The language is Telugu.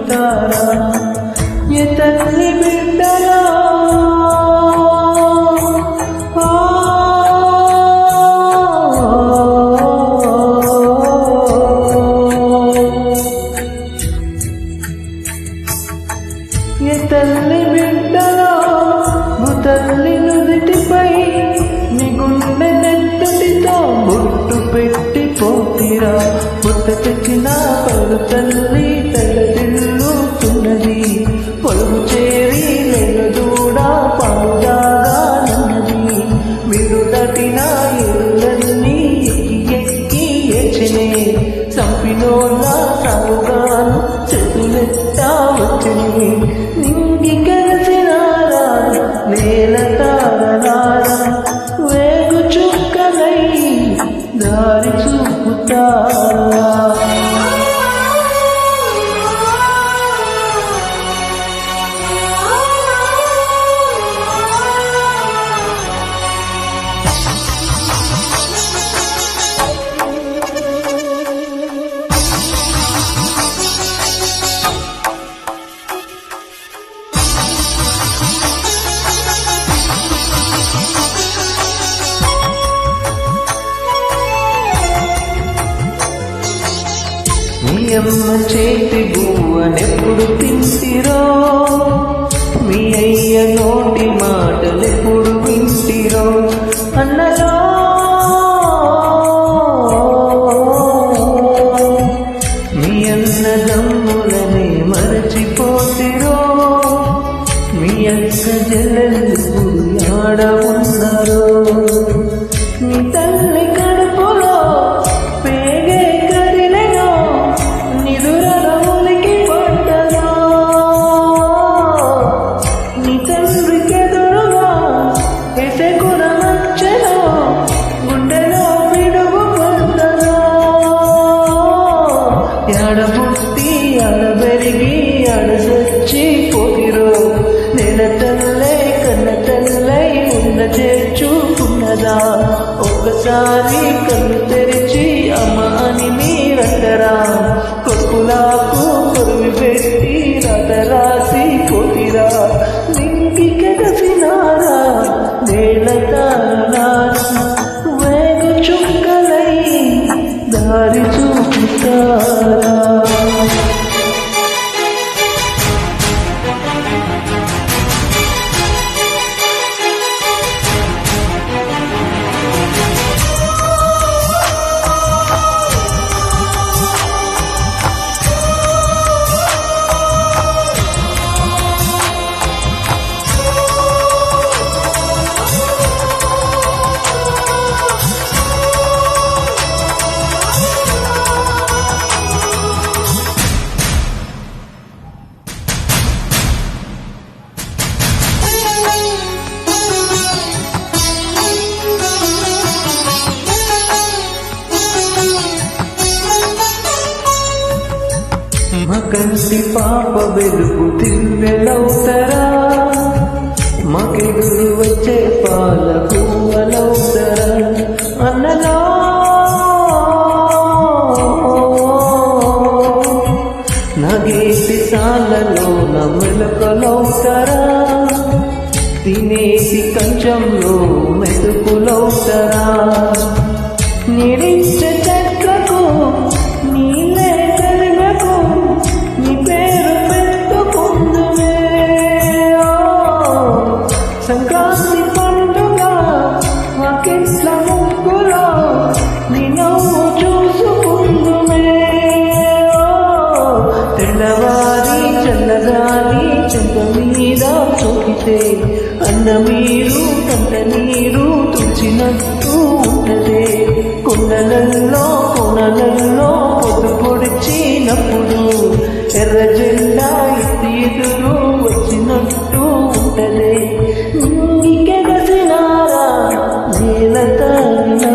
చూపుతారా ఏ తల్లి బిడ్డలా ఏ తల్లి బిడ్డలా తల్లి నుదిటిపై నీ గుండె నెత్తటితో బొట్టు పెట్టి పోతిరా పుట్ట తెచ్చిన పలు తల్లి తల్లడిల్లుతున్నది పొలుగు చేరి నెలదూడ పాడుగానన్నది మీరు దాటిన ఎరులన్నీ ఎక్కి ఎక్కి ఏచనే చంపినోళ్ళ సాగుగాను చేతులెత్తా వచ్చనే నింగి కలిసినారా నేల తారనారా వేగు చుక్కలై దారి చూపుతారా మీ అమ్మ చేతి బువ్వనెప్పుడు తింటిరో మీ అయ్య నోటి మాటలెప్పుడు వింటిరో అన్నలో మీ అన్నదమ్ములనే మరచిపోతిరో మీ అక్క చెల్లెలు ఆడ ఉన్నారో మీ తల్లి కడుపులో పేగే కదిలెనో నిదురలోనికి పడ్డదో నీ తండ్రికెదురుగా ఎసెకున వచ్చెనో గుండెలో విడుగు పడ్డదో ఎడ పుట్టి అడ పెరిగి అడ సచ్చి పోతిరో నెల తల్లై కన్న తల్లై ఉన్న చేర్చుకున్నదా ఒక్కసారి కళ్ళు తెరిచి అమ్మ అని మీరంటరా కొడుకులకు కొరువి పెట్టి రథ రాసి పోతిరా నింగి కెగసినారా నేల తారనారా వేగు చుక్కలై దారి చూపుతారా మా కంటి పాప వెలుగు తిన్నెలవుతరా మాకెదురు వచ్చే పాల పువ్వలవుతరా అన్నలా నగేటి సాలలో నమ్మలకలవుతరా తినేసి కంచంలో మెతుకులవుతరా నిరించే చెట్లకు నీళ్ళే కలుగకు నీ పేరు పెట్టుకుందువే సంక్రాంతి పండుగ వాకిట్ల ముగ్గులో నీ నవ్వు చూసుకుందువే తెల్లవారి చల్లగాలి చెంప మీద చోకితే అన్న మీరు కంట నీరు తుడిచినట్టు ఉంటదే కొండలల్లో కొనలల్లో పొద్దు పొడిచినప్పుడు ఎర్ర జెండా ఎత్తి ఎదురు వచ్చినట్టు ఉంటదే ఇంకెగసినారా నేల తారినా